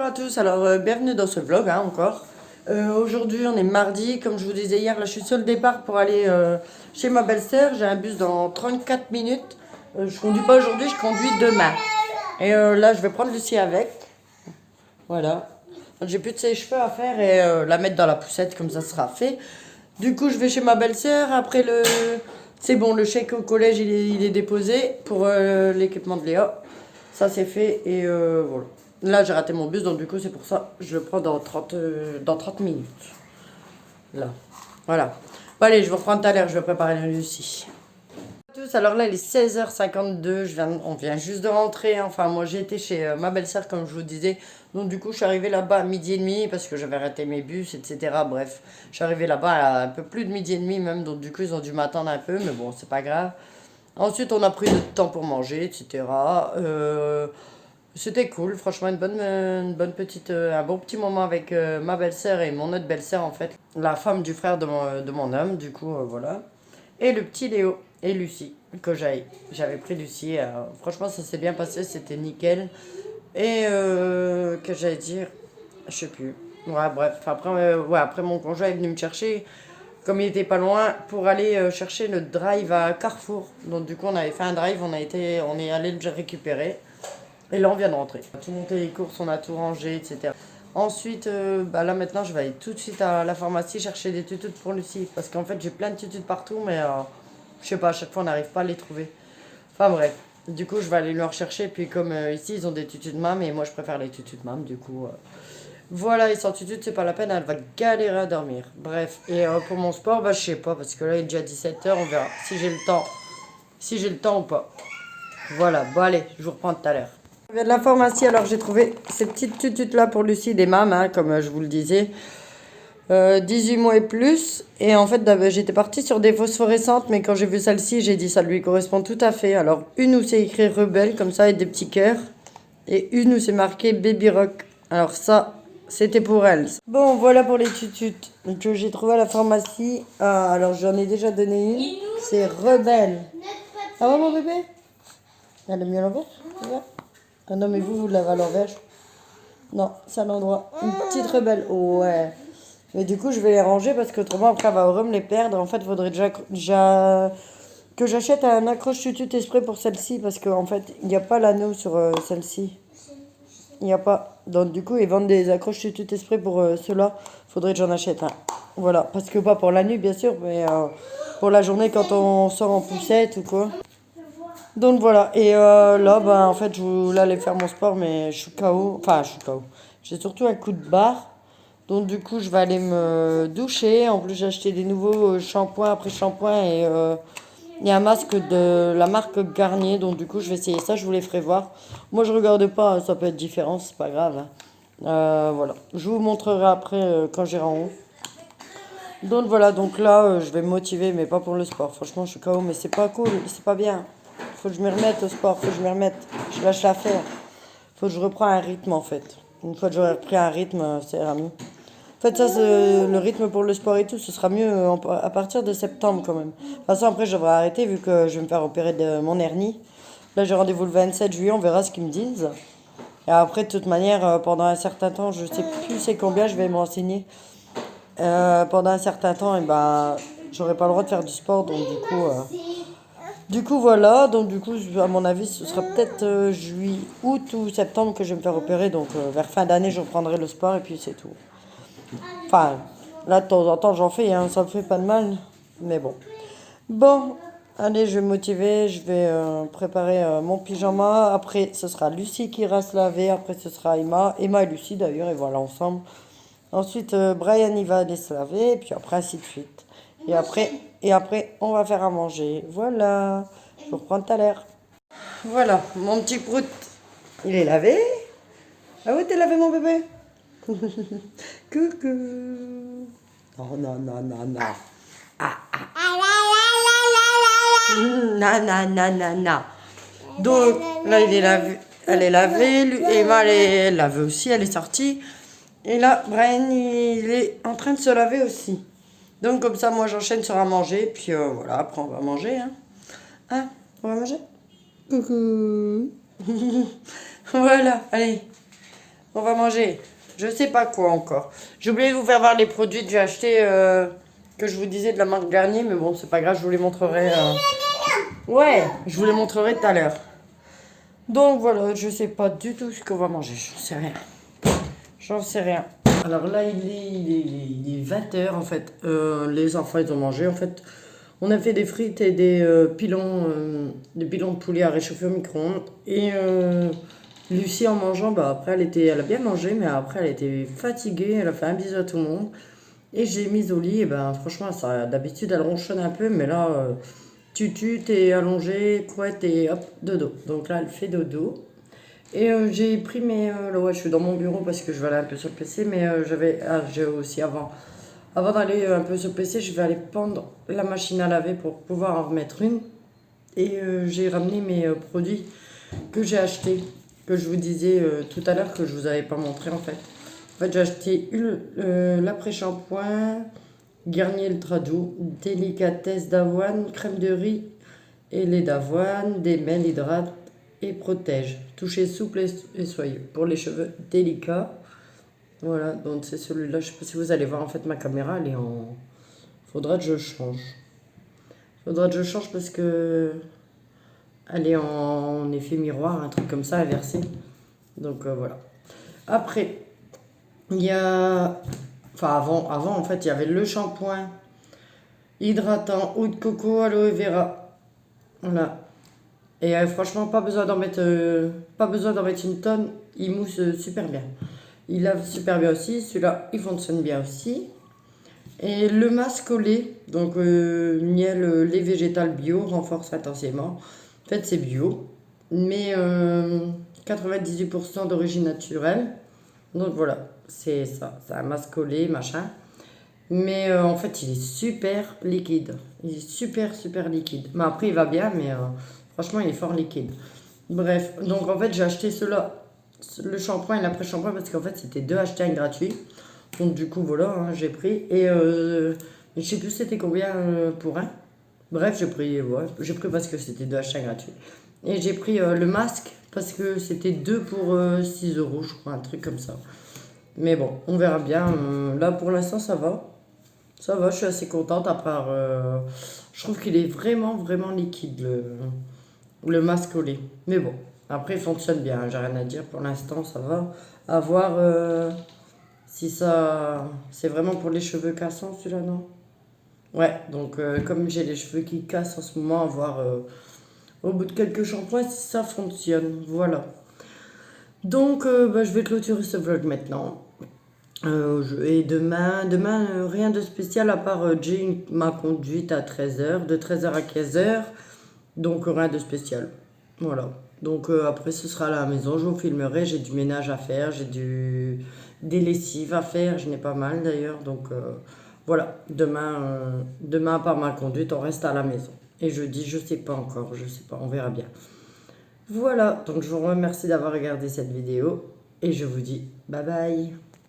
à tous, alors bienvenue dans ce vlog encore. Aujourd'hui on est mardi, comme je vous disais hier, là je suis sur le départ pour aller chez ma belle-sœur. J'ai un bus dans 34 minutes. Je conduis pas aujourd'hui, je conduis demain. Et là je vais prendre Lucie avec. Voilà. J'ai plus de ses cheveux à faire et la mettre dans la poussette, comme ça sera fait. Du coup je vais chez ma belle-sœur, après le... C'est bon, le chèque au collège il est déposé pour l'équipement de Léa. Ça c'est fait et voilà. Là j'ai raté mon bus donc du coup c'est pour ça je le prends dans 30 minutes. Là. Voilà. Bon allez, je vous reprends tout à l'heure, je vais préparer la Lucie. Tous, alors là il est 16h52, on vient juste de rentrer. Enfin moi j'ai été chez ma belle-sœur comme je vous disais. Donc du coup je suis arrivée là-bas à midi et demi parce que j'avais raté mes bus, etc. Bref, je suis arrivée là-bas à un peu plus de midi et demi même. Donc du coup ils ont dû m'attendre un peu, mais bon c'est pas grave. Ensuite, on a pris le temps pour manger, etc. C'était cool, franchement, une bonne petite, un bon petit moment avec ma belle-sœur et mon autre belle-sœur, en fait. La femme du frère de mon homme, du coup, voilà. Et le petit Léo et Lucie, j'avais pris Lucie. Franchement, ça s'est bien passé, c'était nickel. Et que j'allais dire, je sais plus. Ouais, bref, après, après mon conjoint est venu me chercher comme il était pas loin, pour aller chercher le drive à Carrefour. Donc du coup, on avait fait un drive, on est allé le récupérer. Et là, on vient de rentrer. On a tout monté les courses, on a tout rangé, etc. Ensuite, là maintenant, je vais aller tout de suite à la pharmacie chercher des tutus pour Lucie. Parce qu'en fait, j'ai plein de tutus partout, mais je sais pas, à chaque fois, on n'arrive pas à les trouver. Enfin bref, du coup, je vais aller le rechercher. Puis comme ici, ils ont des tutus de mam, et moi, je préfère les tutus de mam, du coup... Voilà, et sans tutu, c'est pas la peine, elle va galérer à dormir. Bref, et pour mon sport, je sais pas, parce que là, il est déjà 17h, on verra si j'ai le temps. Si j'ai le temps ou pas. Voilà, bon allez, je vous reprends tout à l'heure. Je viens de la pharmacie, alors j'ai trouvé ces petites tututes là pour Lucie, des mâmes, hein, comme je vous le disais. 18 mois et plus. Et en fait, j'étais partie sur des phosphorescentes, mais quand j'ai vu celle-ci, j'ai dit ça lui correspond tout à fait. Alors, une où c'est écrit rebelle, comme ça, avec des petits cœurs. Et une où c'est marqué baby rock. Alors ça... C'était pour elle. Bon, voilà pour les tututes que j'ai trouvé à la pharmacie. Ah, alors j'en ai déjà donné une. C'est Rebelle. Ah ouais, mon bébé? Elle a mis à l'envers? Ah non, mais vous l'avez à l'envers. Non, c'est à l'endroit. Une petite Rebelle. Ouais. Mais du coup, je vais les ranger parce qu'autrement, après, elle va vraiment me les perdre. En fait, il faudrait déjà que j'achète un accroche tutut esprit pour celle-ci parce qu'en fait, il n'y a pas l'anneau sur celle-ci. Il n'y a pas. Donc du coup, ils vendent des accroches tutut esprit pour ceux-là. Faudrait que j'en achète un. Voilà, parce que pas pour la nuit, bien sûr, mais pour la journée quand on sort en poussette ou quoi. Donc voilà, et là, en fait, je voulais aller faire mon sport, mais je suis KO. Enfin, je suis KO. J'ai surtout un coup de barre. Donc du coup, je vais aller me doucher. En plus, j'ai acheté des nouveaux shampoings après shampoing et... il y a un masque de la marque Garnier, donc du coup je vais essayer ça, je vous les ferai voir. Moi je regarde pas, ça peut être différent, c'est pas grave. Voilà, je vous montrerai après quand j'irai en haut. Donc voilà, donc là je vais me motiver, mais pas pour le sport. Franchement je suis KO, mais c'est pas cool, c'est pas bien. Faut que je me remette au sport, faut que je me remette. Je lâche l'affaire. Faut que je reprends un rythme en fait. Une fois que j'aurai repris un rythme, ça ira mieux. En fait, ça, le rythme pour le sport et tout, ce sera mieux à partir de septembre quand même. De toute façon, après, je devrais arrêter vu que je vais me faire opérer de mon hernie. Là, j'ai rendez-vous le 27 juillet, on verra ce qu'ils me disent. Et après, de toute manière, pendant un certain temps, je sais plus c'est combien, je vais me renseigner. Pendant un certain temps, et j'aurai pas le droit de faire du sport, donc du coup, voilà. Donc, du coup, à mon avis, ce sera peut-être juillet, août ou septembre que je vais me faire opérer. Donc, vers fin d'année, je reprendrai le sport et puis c'est tout. Enfin, là, de temps en temps, j'en fais, hein, ça me fait pas de mal. Mais bon. Bon, allez, je vais me motiver. Je vais préparer mon pyjama. Après, ce sera Lucie qui ira se laver. Après, ce sera Emma. Emma et Lucie, d'ailleurs, et voilà, ensemble. Ensuite, Brian, il va aller se laver. Et puis après, ainsi de suite. Et après, on va faire à manger. Voilà. Je vous reprends tout à l'heure. Voilà, mon petit prout. Il est lavé. Ah oui, t'es lavé, mon bébé? Coucou. Oh non, non, non, non. Ah, ah. Non, non, non, non, non. Donc, là, il est lavé. Elle est lavée. Emma, elle est lavée aussi. Elle est sortie. Et là, Brian, il est en train de se laver aussi. Donc, comme ça, moi, j'enchaîne sur à manger. Puis voilà, après, on va manger. Hein, on va manger? Coucou. Voilà, allez. On va manger. Je sais pas quoi encore. J'ai oublié de vous faire voir les produits que j'ai achetés, que je vous disais de la marque Garnier, mais bon, c'est pas grave, je vous les montrerai. Ouais, je vous les montrerai tout à l'heure. Donc voilà, je sais pas du tout ce qu'on va manger, j'en sais rien. J'en sais rien. Alors là, il est 20 h en fait. Les enfants, ils ont mangé. En fait, on a fait des frites et des pilons de poulet à réchauffer au micro-ondes. Et Lucie, en mangeant, bah après, elle a bien mangé, mais après, elle était fatiguée. Elle a fait un bisou à tout le monde. Et j'ai mis au lit. Et ben, franchement, ça, d'habitude, elle ronchonne un peu, mais là, t'es allongée, couette et hop, dodo. Donc là, elle fait dodo. Et j'ai pris là, ouais, je suis dans mon bureau parce que je vais aller un peu sur le PC, mais j'ai aussi avant d'aller un peu sur le PC, je vais aller prendre la machine à laver pour pouvoir en remettre une. Et j'ai ramené mes produits que j'ai achetés, que je vous disais tout à l'heure, que je vous avais pas montré en fait. En fait, j'ai acheté l'après-shampoing, Garnier Ultra Doux, délicatesse d'avoine, crème de riz et lait d'avoine, démêle, hydrate et protège. Toucher souple et soyeux. Pour les cheveux délicats. Voilà, donc c'est celui-là. Je sais pas si vous allez voir, en fait, ma caméra, elle est en... Faudra que je change. Faudra que je change parce que elle est en effet miroir, un truc comme ça, inversé. Donc voilà. Après, il y a... Enfin, avant, en fait, il y avait le shampoing hydratant, eau de coco, aloe vera. Voilà. Et franchement, pas besoin d'en mettre une tonne. Il mousse super bien. Il lave super bien aussi. Celui-là, il fonctionne bien aussi. Et le masque au lait, donc miel, lait végétal bio, renforce intensément. En fait, c'est bio, mais 98% d'origine naturelle. Donc voilà, c'est ça. C'est un masque au lait, machin. Mais en fait, il est super liquide. Il est super, super liquide. Mais après, il va bien, mais franchement, il est fort liquide. Bref, donc en fait, j'ai acheté cela, le shampoing et l'après-shampoing, parce qu'en fait, c'était deux achetés un gratuit. Donc du coup, voilà, hein, j'ai pris. Et je sais plus c'était combien pour un. Bref, j'ai pris parce que c'était deux achats gratuits. Et j'ai pris le masque parce que c'était deux pour 6 euros, je crois, un truc comme ça. Mais bon, on verra bien. Là, pour l'instant, ça va. Ça va, je suis assez contente. À part, je trouve qu'il est vraiment, vraiment liquide, le masque au lait. Mais bon, après, il fonctionne bien. J'ai rien à dire. Pour l'instant, ça va. À voir si ça. C'est vraiment pour les cheveux cassants, celui-là, non? Ouais, donc comme j'ai les cheveux qui cassent en ce moment, à voir au bout de quelques shampoings si ça fonctionne. Voilà. Donc, bah, je vais clôturer ce vlog maintenant. Et demain rien de spécial à part j'ai ma conduite à 13 h, de 13 h à 15 h, donc rien de spécial. Voilà. Donc après ce sera à la maison, je vous filmerai, j'ai du ménage à faire, des lessives à faire, j'en ai pas mal d'ailleurs. Donc voilà, demain à part ma conduite, on reste à la maison. Et jeudi, je sais pas encore, je sais pas, on verra bien. Voilà, donc je vous remercie d'avoir regardé cette vidéo et je vous dis bye bye.